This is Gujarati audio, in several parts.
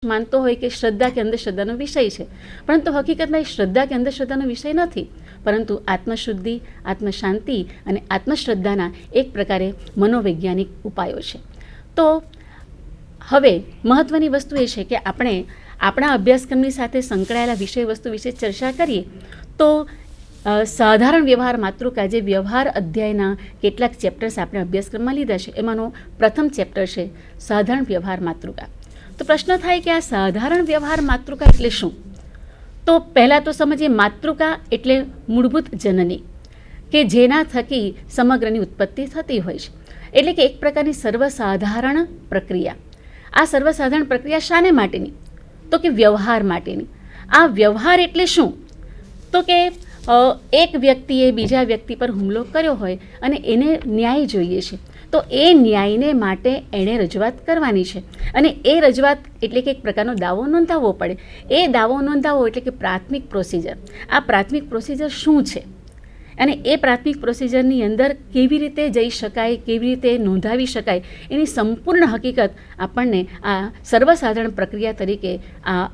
માનતો હોય કે શ્રદ્ધા કે અંધશ્રદ્ધાનો વિષય છે, પરંતુ હકીકતમાં એ શ્રદ્ધા કે અંધશ્રદ્ધાનો વિષય નથી, પરંતુ આત્મશુદ્ધિ, આત્મશાંતિ અને આત્મશ્રદ્ધાના એક પ્રકારે મનોવૈજ્ઞાનિક ઉપાયો છે. તો હવે મહત્ત્વની વસ્તુ એ છે કે આપણે આપણા અભ્યાસક્રમની સાથે સંકળાયેલા વિષય વસ્તુ વિશે ચર્ચા કરીએ તો સાધારણ વ્યવહાર માતૃકા, જે વ્યવહાર અધ્યાયના કેટલાક ચેપ્ટર્સ આપણે અભ્યાસક્રમમાં લીધા છે, એમાંનો પ્રથમ ચેપ્ટર છે સાધારણ વ્યવહાર માતૃકા. તો પ્રશ્ન થાય કે આ સાધારણ વ્યવહાર માતૃકા એટલે શું? તો પહેલાં તો સમજીએ, માતૃકા એટલે મૂળભૂત જનની, કે જેના થકી સમગ્રની ઉત્પત્તિ થતી હોય છે. એટલે કે એક પ્રકારની સર્વસાધારણ પ્રક્રિયા. આ સર્વસાધારણ પ્રક્રિયા શાને માટેની? તો કે વ્યવહાર માટેની. આ વ્યવહાર એટલે શું? તો કે એક વ્યક્તિએ બીજા વ્યક્તિ પર હુમલો કર્યો હોય અને એને ન્યાય જોઈએ છે, તો એ ન્યાયને માટે એણે રજૂઆત કરવાની છે, અને એ રજૂઆત એટલે કે એક પ્રકારનો દાવો નોંધાવવો પડે. એ દાવો નોંધાવવો એટલે કે પ્રાથમિક પ્રોસિજર. આ પ્રાથમિક પ્રોસિજર શું છે અને એ પ્રાથમિક પ્રોસિજરની અંદર કેવી રીતે જઈ શકાય, કેવી રીતે નોંધાવી શકાય, એની સંપૂર્ણ હકીકત આપણને આ સર્વસાધારણ પ્રક્રિયા તરીકે આ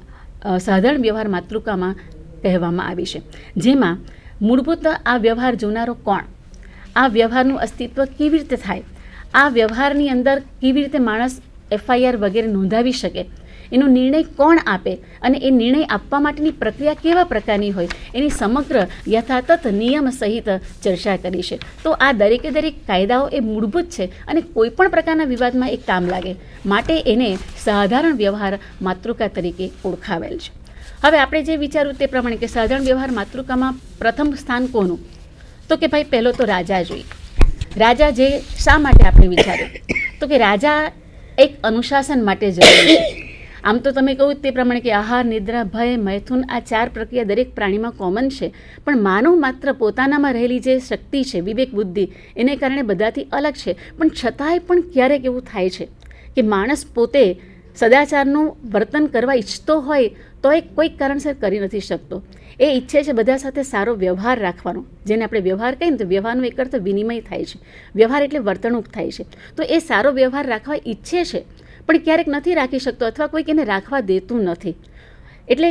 સાધારણ વ્યવહાર માતૃકામાં કહેવામાં આવી છે. જેમાં મૂળભૂત આ વ્યવહાર જોનારો કોણ, આ વ્યવહારનું અસ્તિત્વ કેવી રીતે થાય, આ વ્યવહારની અંદર કેવી રીતે માણસ FIR વગેરે નોંધાવી શકે, એનો નિર્ણય કોણ આપે અને એ નિર્ણય આપવા માટેની પ્રક્રિયા કેવા પ્રકારની હોય, એની સમગ્ર યથાતથ નિયમ સહિત ચર્ચા કરી છે. તો આ દરેકે દરેક કાયદાઓ એ મૂળભૂત છે અને કોઈ પણ પ્રકારના વિવાદમાં એ કામ લાગે, માટે એને સાધારણ વ્યવહાર માતૃકા તરીકે ઓળખાવેલ છે. હવે આપણે જે વિચાર્યું તે પ્રમાણે કે સાધારણ વ્યવહાર માતૃકામાં પ્રથમ સ્થાન કોનું? તો કે ભાઈ પહેલો તો રાજા જોઈએ. રાજા જે શા માટે આપણે વિચાર્યું? તો કે રાજા એક અનુશાસન માટે જરૂરી છે. આમ તો તમે કહું તે પ્રમાણે કે આહાર, નિદ્રા, ભય, મૈથુન, આ 4 પ્રક્રિયા દરેક પ્રાણીમાં કોમન છે, પણ માનવ માત્ર પોતાનામાં રહેલી જે શક્તિ છે, વિવેક બુદ્ધિ, એને કારણે બધાથી અલગ છે. પણ છતાંય પણ ક્યારેક એવું થાય છે કે માણસ પોતે સદાચારનું વર્તન કરવા ઈચ્છતો હોય તો એ કોઈક કારણસર કરી નથી શકતો. એ ઈચ્છે છે બધા સાથે સારો વ્યવહાર રાખવાનો, જેને આપણે વ્યવહાર કહીએ ને તો વ્યવહારનો એક અર્થ વિનિમય થાય છે. વ્યવહાર એટલે વર્તણૂક થાય છે. તો એ સારો વ્યવહાર રાખવા ઈચ્છે છે, પણ ક્યારેક નથી રાખી શકતો, અથવા કોઈક એને રાખવા દેતું નથી. એટલે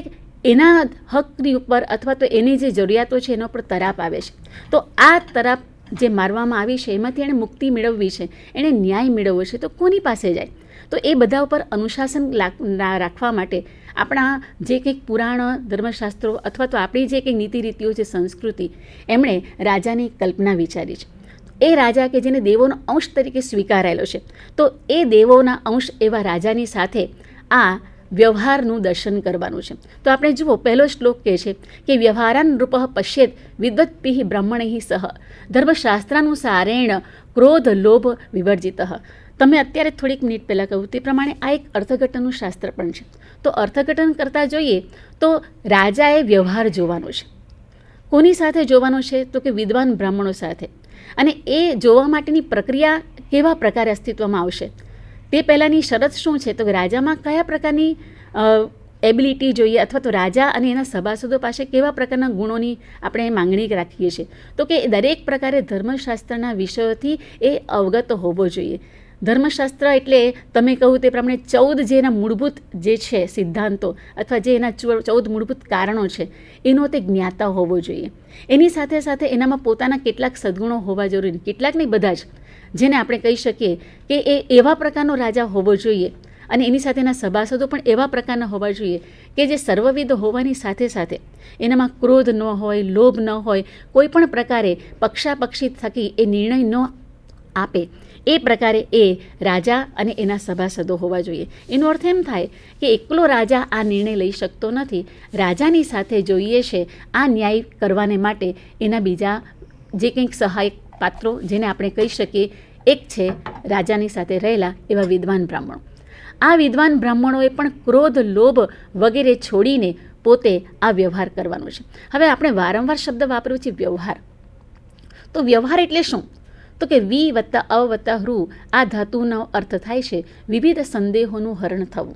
એના હકની ઉપર અથવા તો એની જે જરૂરિયાતો છે એના ઉપર તરાપ આવે છે. તો આ તરાપ જે મારવામાં આવી છે એમાંથી એણે મુક્તિ મેળવવી છે, એણે ન્યાય મેળવવો છે, તો કોની પાસે જાય? તો એ બધા ઉપર અનુશાસન રાખવા માટે આપણા જે કંઈક પુરાણ, ધર્મશાસ્ત્રો અથવા તો આપણી જે કંઈક નીતિ રીતિઓ છે, સંસ્કૃતિ, એમણે રાજાની કલ્પના વિચારી છે. એ રાજા કે જેને દેવોનો અંશ તરીકે સ્વીકારાયેલો છે, તો એ દેવોના અંશ એવા રાજાની સાથે આ વ્યવહારનું દર્શન કરવાનું છે. તો આપણે જુઓ, પહેલો શ્લોક કહે છે કે વ્યવહારાન નૃપ પશ્યેત વિદ્વત્પિ બ્રાહ્મણૈ સહ ધર્મશાસ્ત્રાનુસારેણ ક્રોધ લોભ વિવર્જિત. તમે અત્યારે થોડીક મિનિટ પહેલાં કહ્યું તે પ્રમાણે આ એક અર્થઘટનનું શાસ્ત્ર પણ છે. તો અર્થઘટન કરતાં જોઈએ તો રાજાએ વ્યવહાર જોવાનો છે. કોની સાથે જોવાનો છે? તો કે વિદ્વાન બ્રાહ્મણો સાથે. અને એ જોવા માટેની પ્રક્રિયા કેવા પ્રકારે અસ્તિત્વમાં આવશે તે પહેલાંની શરત શું છે? તો કે રાજામાં કયા પ્રકારની એબિલિટી જોઈએ, અથવા તો રાજા અને એના સભાસદો પાસે કેવા પ્રકારના ગુણોની આપણે માંગણી રાખીએ છીએ? તો કે દરેક પ્રકારે ધર્મશાસ્ત્રના વિષયોથી એ અવગત હોવો જોઈએ. ધર્મશાસ્ત્ર એટલે તમે કહું તે પ્રમાણે 14 જે એના મૂળભૂત જે છે સિદ્ધાંતો, અથવા જે એના 14 મૂળભૂત કારણો છે, એનો તે જ્ઞાતા હોવો જોઈએ. એની સાથે સાથે એનામાં પોતાના કેટલાક સદ્ગુણો હોવા જરૂરી, કેટલાક નહીં બધા જ, જેને આપણે કહી શકીએ કે એ એવા પ્રકારનો રાજા હોવો જોઈએ, અને એની સાથે એના સભાસદો પણ એવા પ્રકારના હોવા જોઈએ કે જે સર્વવિધ હોવાની સાથે સાથે એનામાં ક્રોધ ન હોય, લોભ ન હોય, કોઈ પણ પ્રકારે પક્ષાપક્ષી થકી એ નિર્ણય ન આપે, એ પ્રકારે એ રાજા અને એના સભાસદો હોવા જોઈએ. એનો અર્થ એમ થાય કે એકલો રાજા આ નિર્ણય લઈ શકતો નથી, રાજાની સાથે જોઈએ છે આ ન્યાય કરવાને માટે એના બીજા જે કંઈક સહાયક પાત્રો, જેને આપણે કહી શકીએ, એક છે રાજાની સાથે રહેલા એવા વિદ્વાન બ્રાહ્મણો. આ વિદ્વાન બ્રાહ્મણોએ પણ ક્રોધ, લોભ વગેરે છોડીને પોતે આ વ્યવહાર કરવાનો છે. હવે આપણે વારંવાર શબ્દ વાપર્યો છે વ્યવહાર. તો વ્યવહાર એટલે શું? તો કે વી વત્તા અ વત્તા હૃ, આ ધાતુનો અર્થ થાય છે વિવિધ સંદેહોનું હરણ થવું.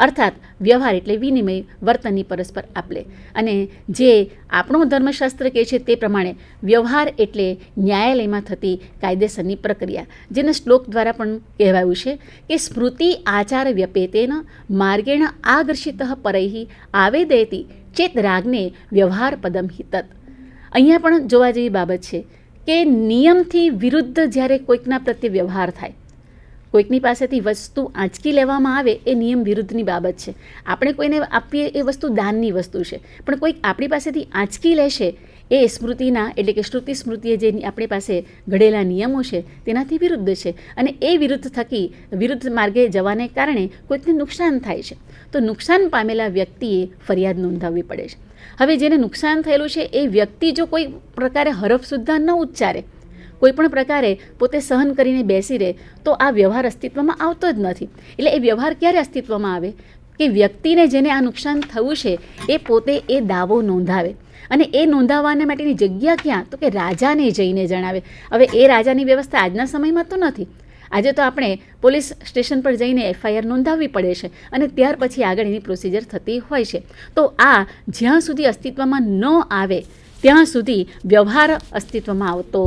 અર્થાત વ્યવહાર એટલે વિનિમય, વર્તનની પરસ્પર આપલે. અને જે આપણું ધર્મશાસ્ત્ર કહે છે તે પ્રમાણે વ્યવહાર એટલે ન્યાયાલયમાં થતી કાયદેસરની પ્રક્રિયા, જેને શ્લોક દ્વારા પણ કહેવાયું છે કે સ્મૃતિ આચાર વ્યપેતેન માર્ગેણ આગર્ષિત પરૈઃ આવેદયતિ ચેત રાગને વ્યવહાર પદમ હિ તત. અહીંયા પણ જોવા જેવી બાબત છે કે નિયમથી વિરુદ્ધ જ્યારે કોઈકના પ્રત્યે વ્યવહાર થાય, કોઈકની પાસેથી વસ્તુ આંચકી લેવામાં આવે, એ નિયમ વિરુદ્ધની બાબત છે. આપણે કોઈને આપીએ એ વસ્તુ દાનની વસ્તુ છે, પણ કોઈક આપણી પાસેથી આંચકી લેશે એ સ્મૃતિના એટલે કે શ્રુતિ સ્મૃતિએ જે આપણી પાસે ઘડેલા નિયમો છે તેનાથી વિરુદ્ધ છે. અને એ વિરુદ્ધ થકી વિરુદ્ધ માર્ગે જવાને કારણે કોઈકને નુકસાન થાય છે. તો નુકસાન પામેલા વ્યક્તિએ ફરિયાદ નોંધાવવી પડે છે. હવે જેને નુકસાન થયેલું છે એ વ્યક્તિ જો કોઈ પ્રકારે હરફ સુદ્ધા ન ઉચ્ચારે, કોઈ પણ પ્રકારે પોતે સહન કરીને બેસી રહે, તો આ વ્યવહાર અસ્તિત્વમાં આવતો જ નથી. એટલે એ વ્યવહાર ક્યારે અસ્તિત્વમાં આવે કે વ્યક્તિને જેને આ નુકસાન થયું છે એ પોતે એ દાવો નોંધાવે. અને એ નોંધાવવાના માટેની જગ્યા ક્યાં? તો કે રાજાને જઈને જણાવે. હવે એ રાજાની વ્યવસ્થા આજના સમયમાં તો નથી. આજે તો આપણે પોલીસ સ્ટેશન પર જઈને FIR નોંધાવવી પડે છે અને ત્યાર પછી આગળ એની પ્રોસિજર થતી હોય છે. તો આ જ્યાં સુધી અસ્તિત્વમાં ન આવે ત્યાં સુધી વ્યવહાર અસ્તિત્વમાં આવતો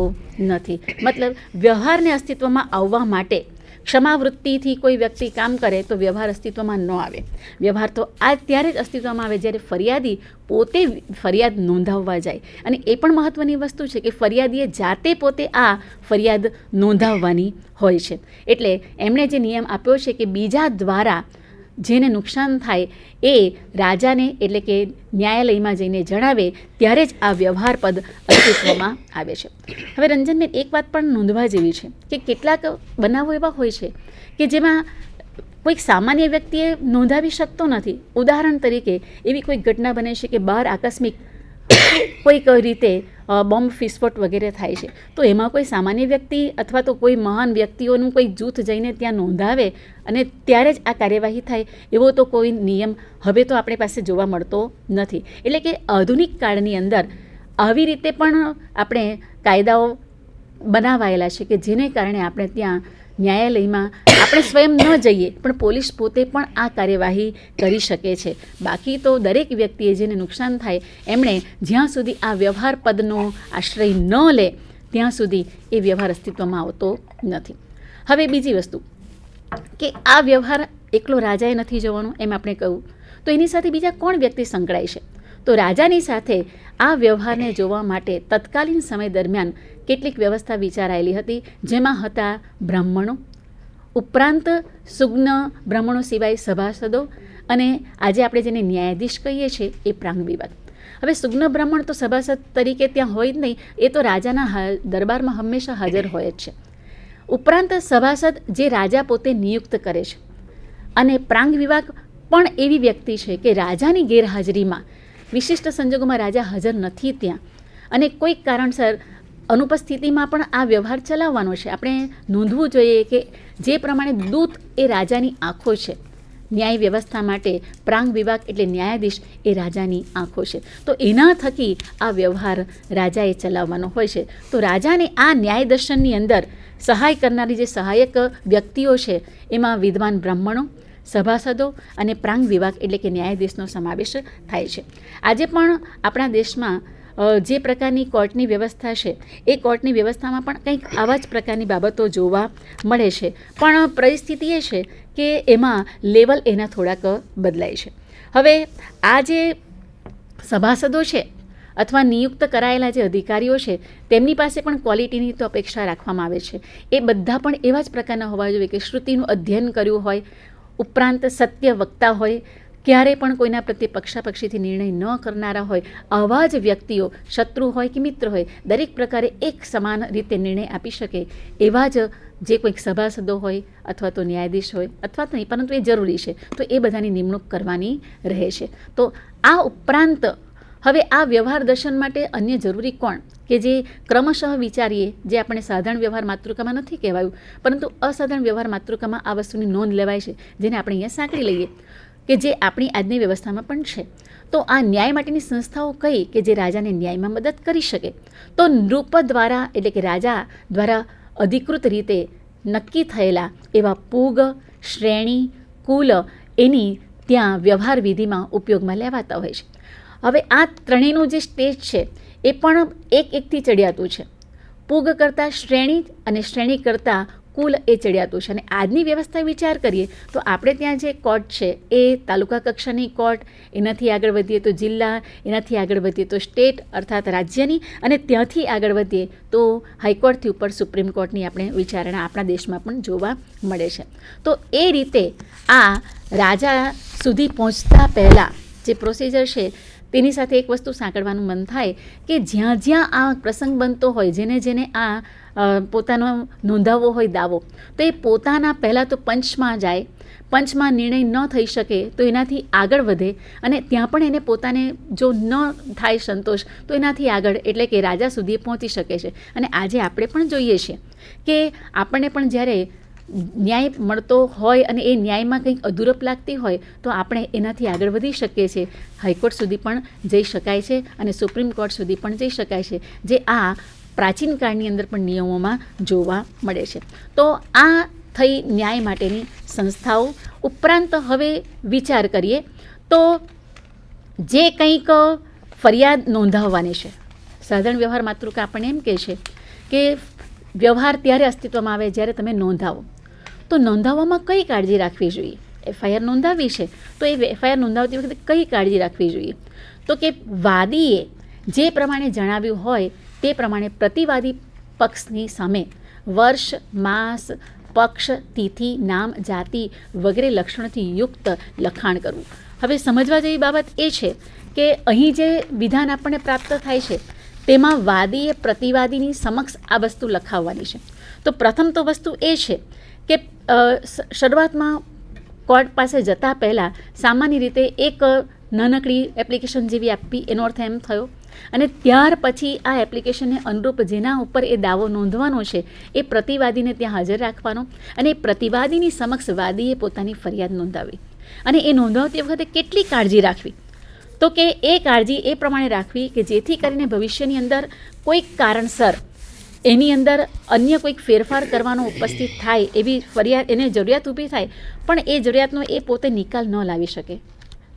નથી. મતલબ વ્યવહારને અસ્તિત્વમાં આવવા માટે ક્ષમાવૃત્તિથી કોઈ વ્યક્તિ કામ કરે તો વ્યવહાર અસ્તિત્વમાં ન આવે. વ્યવહાર તો આ ત્યારે જ અસ્તિત્વમાં આવે જ્યારે ફરિયાદી પોતે ફરિયાદ નોંધાવવા જાય. અને એ પણ મહત્ત્વની વસ્તુ છે કે ફરિયાદીએ જાતે પોતે આ ફરિયાદ નોંધાવવાની હોય છે. એટલે એમણે જે નિયમ આપ્યો છે કે બીજા દ્વારા જેને નુકસાન થાય એ રાજાને એટલે કે ન્યાયાલયમાં જઈને જણાવે ત્યારે જ આ વ્યવહાર પદ અસ્તિત્વમાં આવે છે. હવે રંજનબેન, એક વાત પણ નોંધવા જેવી છે કે કેટલાક બનાવો એવા હોય છે કે જેમાં કોઈક સામાન્ય વ્યક્તિએ નોંધાવી શકતો નથી. ઉદાહરણ તરીકે એવી કોઈક ઘટના બને છે કે બહાર આકસ્મિક કોઈક રીતે બોમ્બ વિસ્ફોટ વગેરે થાય છે, તો એમાં કોઈ સામાન્ય વ્યક્તિ અથવા તો કોઈ મહાન વ્યક્તિઓનું કોઈ જૂથ જઈને ત્યાં નોંધાવે અને ત્યારે જ આ કાર્યવાહી થાય એવો તો કોઈ નિયમ હવે તો આપણી પાસે જોવા મળતો નથી. એટલે કે આધુનિક કાળની અંદર આવી રીતે પણ આપણે કાયદાઓ બનાવાયેલા છે કે જેને કારણે આપણે ત્યાં ન્યાયાલયમાં આપણે સ્વયં ન જઈએ પણ પોલીસ પોતે પણ આ કાર્યવાહી કરી શકે છે. બાકી તો દરેક વ્યક્તિએ જેને નુકસાન થાય એમણે જ્યાં સુધી આ વ્યવહાર પદનો આશ્રય ન લે ત્યાં સુધી એ વ્યવહાર અસ્તિત્વમાં આવતો નથી. હવે બીજી વસ્તુ કે આ વ્યવહાર એકલો રાજાએ નથી જોવાનો, એમ આપણે કહ્યું તો એની સાથે બીજા કોણ વ્યક્તિ સંકળાય છે? તો રાજાની સાથે આ વ્યવહારને જોવા માટે તત્કાલીન સમય દરમિયાન કેટલીક વ્યવસ્થા વિચારાયેલી હતી, જેમાં હતા બ્રાહ્મણો, ઉપરાંત સુજ્ઞ બ્રાહ્મણો સિવાય સભાસદો અને આજે આપણે જેને ન્યાયાધીશ કહીએ છીએ એ પ્રાંગ વિવાદ. હવે સુજ્ઞ બ્રાહ્મણ તો સભાસદ તરીકે ત્યાં હોય જ નહીં, એ તો રાજાના દરબારમાં હંમેશા હાજર હોય જ છે. ઉપરાંત સભાસદ જે રાજા પોતે નિયુક્ત કરે છે. અને પ્રાંગ વિભાગ પણ એવી વ્યક્તિ છે કે રાજાની ગેરહાજરીમાં વિશિષ્ટ સંજોગોમાં રાજા હાજર નથી ત્યાં અને કોઈક કારણસર અનુપસ્થિતિમાં પણ આ વ્યવહાર ચલાવવાનો છે. આપણે નોંધવું જોઈએ કે જે પ્રમાણે દૂત એ રાજાની આંખો છે, ન્યાય વ્યવસ્થા માટે પ્રાંગ વિભાગ એટલે ન્યાયાધીશ એ રાજાની આંખો છે. તો એના થકી આ વ્યવહાર રાજાએ ચલાવવાનો હોય છે. તો રાજાને આ ન્યાય દર્શનની અંદર સહાય કરનારી જે સહાયક વ્યક્તિઓ છે એમાં વિદ્વાન બ્રાહ્મણો, સભાસદો અને પ્રાંગ વિભાગ એટલે કે ન્યાયાધીશનો સમાવેશ થાય છે. આજે પણ આપણા દેશમાં જે પ્રકારની કોર્ટની વ્યવસ્થા છે એ કોર્ટની વ્યવસ્થામાં પણ કંઈક આવા જ પ્રકારની બાબતો જોવા મળે છે. પણ પરિસ્થિતિ એ છે કે એમાં લેવલ એના થોડાક બદલાય છે. હવે આ જે સભાસદો છે અથવા નિયુક્ત કરાયેલા જે અધિકારીઓ છે તેમની પાસે પણ ક્વોલિટીની તો અપેક્ષા રાખવામાં આવે છે. એ બધા પણ એવા જ પ્રકારના હોવા જોઈએ કે શ્રુતિનું અધ્યયન કર્યું હોય, ઉપરાંત સત્ય વક્તા હોય, ક્યારે પણ કોઈના પ્રત્યે પક્ષાપક્ષીથી નિર્ણય ન કરનારા હોય. આવા જ વ્યક્તિઓ શત્રુ હોય કે મિત્ર હોય દરેક પ્રકારે એક સમાન રીતે નિર્ણય આપી શકે એવા જ જે કોઈક સભાસદો હોય અથવા તો ન્યાયાધીશ હોય અથવા તો નહીં, પરંતુ એ જરૂરી છે, તો એ બધાની નિમણૂક કરવાની રહે છે. તો આ ઉપરાંત હવે આ વ્યવહાર દર્શન માટે અન્ય જરૂરી કોણ કે જે ક્રમશઃ વિચારીએ, જે આપણે સાધારણ વ્યવહાર માતૃકામાં નથી કહેવાયું પરંતુ અસાધારણ વ્યવહાર માતૃકામાં આ વસ્તુની નોંધ લેવાય છે, જેને આપણે અહીંયા સાંકળી લઈએ કે જે આપણી આજની વ્યવસ્થામાં પણ છે. તો આ ન્યાય માટેની સંસ્થાઓ કઈ કે જે રાજાને ન્યાયમાં મદદ કરી શકે? તો નૃપ દ્વારા એટલે કે રાજા દ્વારા અધિકૃત રીતે નક્કી થયેલા એવા પૂગ, શ્રેણી, કુલ એની ત્યાં વ્યવહાર વિધિમાં ઉપયોગમાં લેવાતા હોય છે. હવે આ ત્રણેયનું જે સ્ટેજ છે એ પણ એકથી ચડિયાતું છે. પૂગ કરતાં શ્રેણી અને શ્રેણી કરતાં કુલ એ ચડિયાતું છે. અને આજની વ્યવસ્થા વિચાર કરીએ તો આપણે ત્યાં જે કોર્ટ છે એ તાલુકા કક્ષાની કોર્ટ, એનાથી આગળ વધીએ તો જિલ્લા, એનાથી આગળ વધીએ તો સ્ટેટ અર્થાત રાજ્યની, અને ત્યાંથી આગળ વધીએ તો હાઈકોર્ટથી ઉપર સુપ્રીમ કોર્ટની આપણે વિચારણા આપણા દેશમાં પણ જોવા મળે છે. તો એ રીતે આ રાજા સુધી પહોંચતા પહેલાં જે પ્રોસિજર છે તેની સાથે એક વસ્તુ સાંકળવાનું મન થાય કે જ્યાં જ્યાં આ પ્રસંગ બનતો હોય, જેને આ પોતાનો નોંધાવવો હોય દાવો, તો એ પોતાના પહેલાં તો પંચમાં જાય. પંચમાં નિર્ણય ન થઈ શકે તો એનાથી આગળ વધે, અને ત્યાં પણ એને પોતાને જો ન થાય સંતોષ તો એનાથી આગળ એટલે કે રાજા સુધી પહોંચી શકે છે. અને આજે આપણે પણ જોઈએ છીએ કે આપણને પણ જ્યારે ન્યાય મળતો હોય અને એ ન્યાયમાં કંઈક અધૂરપ લાગતી હોય તો આપણે એનાથી આગળ વધી શકીએ છીએ. હાઈકોર્ટ સુધી પણ જઈ શકાય છે અને સુપ્રીમ કોર્ટ સુધી પણ જઈ શકાય છે, જે આ પ્રાચીન કાળની અંદર પણ નિયમોમાં જોવા મળે છે. તો આ થઈ ન્યાય માટેની સંસ્થાઓ. ઉપરાંત હવે વિચાર કરીએ તો જે કંઈક ફરિયાદ નોંધાવવાની છે, સાધારણ વ્યવહાર માતૃકા આપણને એમ કહે છે કે વ્યવહાર ત્યારે અસ્તિત્વમાં આવે જ્યારે તમે નોંધાવો. તો નોંધાવવામાં કઈ કાળજી રાખવી જોઈએ? એફઆઈઆર નોંધાવી છે તો એ એફઆઈઆર નોંધાવતી વખતે કઈ કાળજી રાખવી જોઈએ? તો કે વાદીએ જે પ્રમાણે જણાવ્યું હોય તે પ્રમાણે પ્રતિવાદી પક્ષની સામે વર્ષ, માસ, પક્ષ, તિથિ, નામ, જાતિ વગેરે લક્ષણોથી યુક્ત લખાણ કરવું. હવે સમજવા જેવી બાબત એ છે કે અહીં જે વિધાન આપણને પ્રાપ્ત થાય છે તેમાં વાદીએ પ્રતિવાદીની સમક્ષ આ વસ્તુ લખાવવાની છે. તો પ્રથમ તો વસ્તુ એ છે કે શરૂઆતમાં કોર્ટ પાસે જતાં પહેલાં સામાન્ય રીતે એક નાનકડી એપ્લિકેશન જેવી આપવી, એનો અર્થ એમ થયો. અને ત્યાર પછી આ એપ્લિકેશનને અનુરૂપ જેના ઉપર એ દાવો નોંધવાનો છે એ પ્રતિવાદીને ત્યાં હાજર રાખવાનો, અને એ પ્રતિવાદીની સમક્ષ વાદીએ પોતાની ફરિયાદ નોંધાવી. અને એ નોંધાવતી વખતે કેટલી કાળજી રાખવી? તો કે એ કાળજી એ પ્રમાણે રાખવી કે જેથી કરીને ભવિષ્યની અંદર કોઈક કારણસર એની અંદર અન્ય કોઈક ફેરફાર કરવાનો ઉપસ્થિત થાય, એવી ફરિયાદ એને જરૂરિયાત ઊભી થાય, પણ એ જરૂરિયાતનો એ પોતે નિકાલ ન લાવી શકે.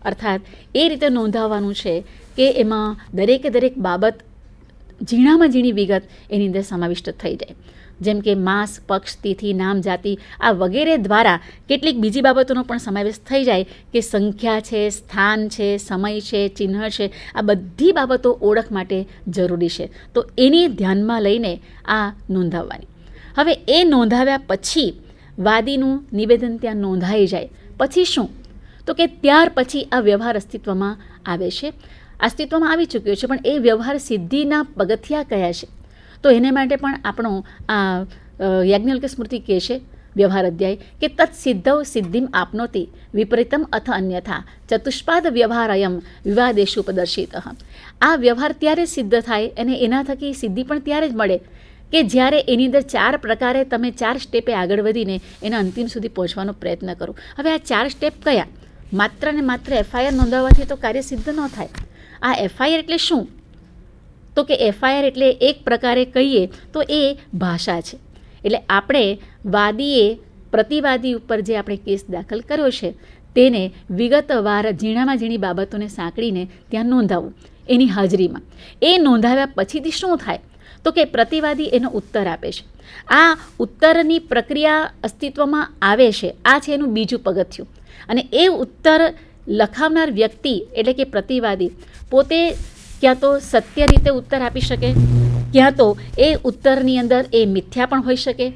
અર્થાત એ રીતે નોંધાવવાનું છે કે એમાં દરેક બાબત, ઝીણામાં ઝીણી વિગત એની અંદર સમાવિષ્ટ થઈ જાય. જેમ કે માસ, પક્ષ, તિથિ, નામ, જાતિ આ વગેરે દ્વારા કેટલીક બીજી બાબતોનો પણ સમાવેશ થઈ જાય કે સંખ્યા છે, સ્થાન છે, સમય છે, ચિહ્ન છે, આ બધી બાબતો ઓળખ માટે જરૂરી છે. તો એની ધ્યાનમાં લઈને આ નોંધાવવાની. હવે એ નોંધાવ્યા પછી વાદીનું નિવેદન ત્યાં નોંધાઈ જાય પછી શું? તો કે ત્યાર પછી આ વ્યવહાર અસ્તિત્વમાં આવે છે. અસ્તિત્વમાં આવી ચૂક્યો છે, પણ એ વ્યવહાર સિદ્ધિના પગથિયા કયા છે? તો એને માટે પણ આપણો આ યાજ્ઞવલ્ક્ય સ્મૃતિ કહે છે વ્યવહાર અધ્યાય કે તત્ સિદ્ધૌ સિદ્ધિમ આપનોતિ વિપરીતમ અથ અન્યથા ચતુષ્પાદ વ્યવહારયમ વિવાદેશુ ઉપદર્શિત. આ વ્યવહાર ત્યારે સિદ્ધ થાય અને એના થકી સિદ્ધિ પણ ત્યારે જ મળે કે જ્યારે એની અંદર 4 પ્રકારે તમે 4 સ્ટેપે આગળ વધીને એના અંતિમ સુધી પહોંચવાનો પ્રયત્ન કરો. હવે આ 4 સ્ટેપ કયા? માત્ર ને માત્ર એફઆઈઆર નોંધાવવાથી તો કાર્ય સિદ્ધ ન થાય. આ એફઆઈઆર એટલે શું? તો કે એફઆઈઆર એટલે એક પ્રકારે કહીએ તો એ ભાષા છે. એટલે આપણે વાદીએ પ્રતિવાદી ઉપર જે આપણે કેસ દાખલ કર્યો છે તેને વિગતવાર ઝીણામાં ઝીણી બાબતોને સાંકળીને ત્યાં નોંધાવવું એની હાજરીમાં. એ નોંધાવ્યા પછીથી શું થાય? તો કે પ્રતિવાદી એનો ઉત્તર આપે છે. આ ઉત્તરની પ્રક્રિયા અસ્તિત્વમાં આવે છે. આ છે એનું બીજું પગથિયું. અને એ ઉત્તર લખાવનાર વ્યક્તિ એટલે કે પ્રતિવાદી પોતે ક્યાં તો સત્ય રીતે ઉત્તર આપી શકે, ક્યાં તો એ ઉત્તરની અંદર એ મિથ્યા પણ હોઈ શકે,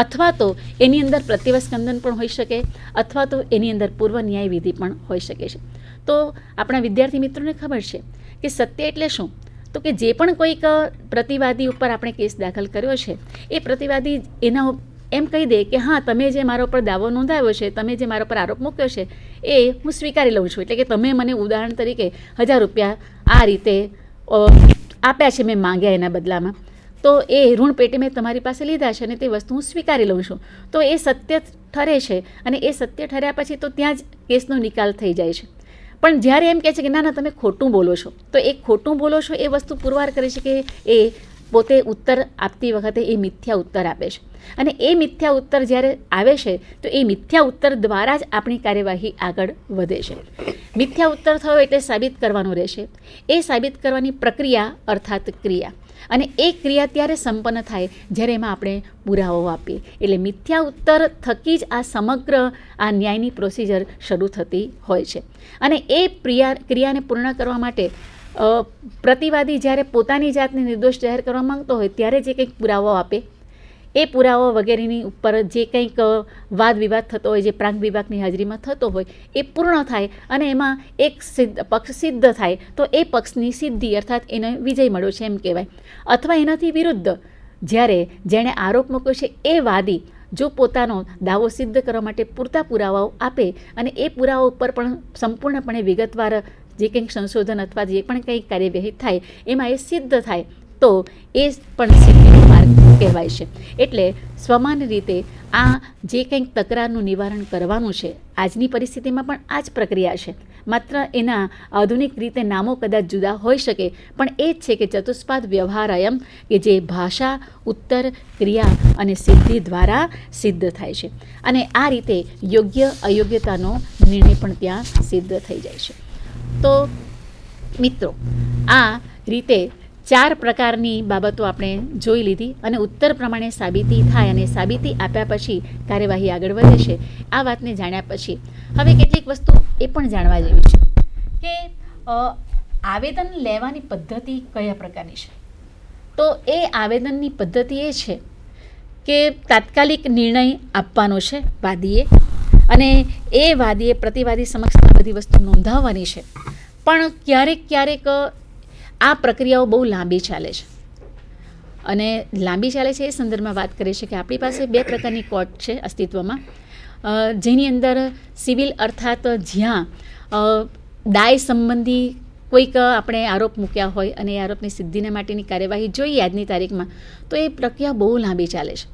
અથવા તો એની અંદર પ્રત્યવસ્કંદન પણ હોઈ શકે, અથવા તો એની અંદર પૂર્વ ન્યાય વિધિ પણ હોઈ શકે છે. તો આપણા વિદ્યાર્થી મિત્રોને ખબર છે કે સત્ય એટલે શું? તો કે જે પણ કોઈક પ્રતિવાદી ઉપર આપણે કેસ દાખલ કર્યો છે એ પ્રતિવાદી એના એમ કહી દે કે હા, તમે જે મારા ઉપર દાવો નોંધાવ્યો છે, તમે જે મારા પર આરોપ મૂક્યો છે એ હું સ્વીકારી લઉં છું. એટલે કે તમે મને ઉદાહરણ તરીકે 1000 રૂપિયા આ રીતે આપ્યા છે, મેં માંગ્યા એના બદલામાં, તો એ ઋણ પેટે મેં તમારી પાસે લીધા છે અને તે વસ્તુ હું સ્વીકારી લઉં છું. તો એ સત્ય ઠરે છે અને એ સત્ય ઠર્યા પછી તો ત્યાં જ કેસનો નિકાલ થઈ જાય છે. પણ જ્યારે એમ કહે છે કે ના તમે ખોટું બોલો છો, તો એ ખોટું બોલો છો એ વસ્તુ પુરવાર કરે છે કે એ પોતે ઉત્તર આપતી વખતે એ મિથ્યા ઉત્તર આપે છે, અને એ મિથ્યા ઉત્તર જ્યારે આવે છે તો એ મિથ્યા ઉત્તર દ્વારા જ આપણી કાર્યવાહી આગળ વધે છે. મિથ્યા ઉત્તર થયો એટલે સાબિત કરવાનો રહેશે. એ સાબિત કરવાની પ્રક્રિયા અર્થાત ક્રિયા, અને એ ક્રિયા ત્યારે સંપન્ન થાય જ્યારે એમાં આપણે પુરાવો આપીએ. એટલે મિથ્યા ઉત્તર થકી જ આ સમગ્ર આ ન્યાયની પ્રોસિજર શરૂ થતી હોય છે. અને એ ક્રિયાને પૂર્ણ કરવા માટે પ્રતિવાદી જ્યારે પોતાની જાતને નિર્દોષ જાહેર કરવા માંગતો હોય ત્યારે જે કંઈક પુરાવો આપે, એ પુરાવો વગેરેની ઉપર જે કંઈક વાદ વિવાદ થતો હોય, જે પ્રાંત વિભાગની હાજરીમાં થતો હોય, એ પૂર્ણ થાય અને એમાં એક પક્ષ સિદ્ધ થાય તો એ પક્ષની સિદ્ધિ અર્થાત એને વિજય મળ્યો છે એમ કહેવાય. અથવા એનાથી વિરુદ્ધ જ્યારે જેણે આરોપ મૂક્યો છે એ વાદી જો પોતાનો દાવો સિદ્ધ કરવા માટે પૂરતા પુરાવાઓ આપે અને એ પુરાવા ઉપર પણ સંપૂર્ણપણે વિગતવાર જે કંઈક સંશોધન અથવા જે પણ કંઈક કાર્યવાહી થાય એમાં એ સિદ્ધ થાય તો એ પણ સિદ્ધિનો માર્ગ કહેવાય છે. એટલે સમાન રીતે આ જે કંઈક તકરારનું નિવારણ કરવાનું છે આજની પરિસ્થિતિમાં પણ આ જ પ્રક્રિયા છે. માત્ર એના આધુનિક રીતે નામો કદાચ જુદા હોઈ શકે, પણ એ જ છે કે ચતુષ્પાદ વ્યવહારયમ, કે જે ભાષા, ઉત્તર, ક્રિયા અને સિદ્ધિ દ્વારા સિદ્ધ થાય છે. અને આ રીતે યોગ્ય અયોગ્યતાનો નિર્ણય પણ ત્યાં સિદ્ધ થઈ જાય છે. તો મિત્રો, આ રીતે 4 પ્રકારની બાબતો આપણે જોઈ લીધી અને ઉત્તર પ્રમાણે સાબિતી થાય અને સાબિતી આપ્યા પછી કાર્યવાહી આગળ વધે છે. આ વાતને જાણ્યા પછી હવે કેટલીક વસ્તુ એ પણ જાણવા જેવી છે કે આવેદન લેવાની પદ્ધતિ કયા પ્રકારની છે. તો એ આવેદનની પદ્ધતિ એ છે કે તાત્કાલિક નિર્ણય આપવાનો છે વાદીએ, અને એ વાદીએ પ્રતિવાદી સમક્ષ આ બધી વસ્તુ નોંધાવવાની છે. પણ ક્યારેક આ પ્રક્રિયાઓ બહુ લાંબી ચાલે છે, અને લાંબી ચાલે છે એ સંદર્ભમાં વાત કરીએ છીએ કે આપણી પાસે 2 પ્રકારની કોર્ટ છે અસ્તિત્વમાં, જેની અંદર સિવિલ અર્થાત જ્યાં દાય સંબંધી કોઈક આપણે આરોપ મૂક્યા હોય અને એ આરોપની સિદ્ધિને માટેની કાર્યવાહી જોઈએ આજની તારીખમાં, તો એ પ્રક્રિયા બહુ લાંબી ચાલે છે.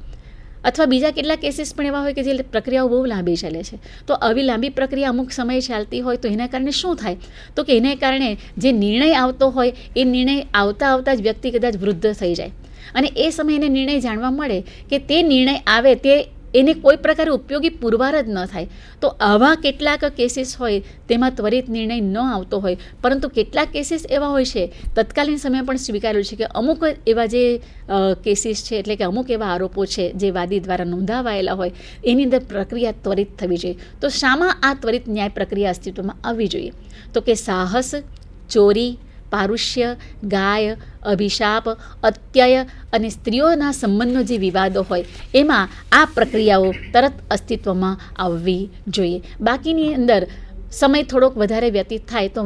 અથવા બીજા કેટલાક કેસીસ પણ એવા હોય કે જે પ્રક્રિયાઓ બહુ લાંબી ચાલે છે. તો આવી લાંબી પ્રક્રિયા અમુક સમયે ચાલતી હોય તો એના કારણે શું થાય, તો કે એને કારણે જે નિર્ણય આવતો હોય એ નિર્ણય આવતા જ વ્યક્તિ કદાચ વૃદ્ધ થઈ જાય, અને એ સમયે એને નિર્ણય જાણવા મળે કે તે નિર્ણય આવે તે એને કોઈ પ્રકારે ઉપયોગી પુરવાર જ ન થાય. તો આવા કેટલાક કેસીસ હોય તેમાં ત્વરિત નિર્ણય ન આવતો હોય, પરંતુ કેટલાક કેસીસ એવા હોય છે તત્કાલીન સમયે પણ સ્વીકાર્યું છે કે અમુક એવા જે કેસીસ છે, એટલે કે અમુક એવા આરોપો છે જે વાદી દ્વારા નોંધાવાયેલા હોય એની અંદર પ્રક્રિયા ત્વરિત થવી જોઈએ. તો શામાં આ ત્વરિત ન્યાય પ્રક્રિયા અસ્તિત્વમાં આવવી જોઈએ? તો કે સાહસ, ચોરી, પારુષ્ય, ગાય, અભિશાપ, અત્યય અને સ્ત્રીઓના સંબંધનો જે વિવાદો હોય એમાં આ પ્રક્રિયાઓ તરત અસ્તિત્વમાં આવવી જોઈએ. બાકીની અંદર સમય થોડોક વધારે વ્યતીત થાય તો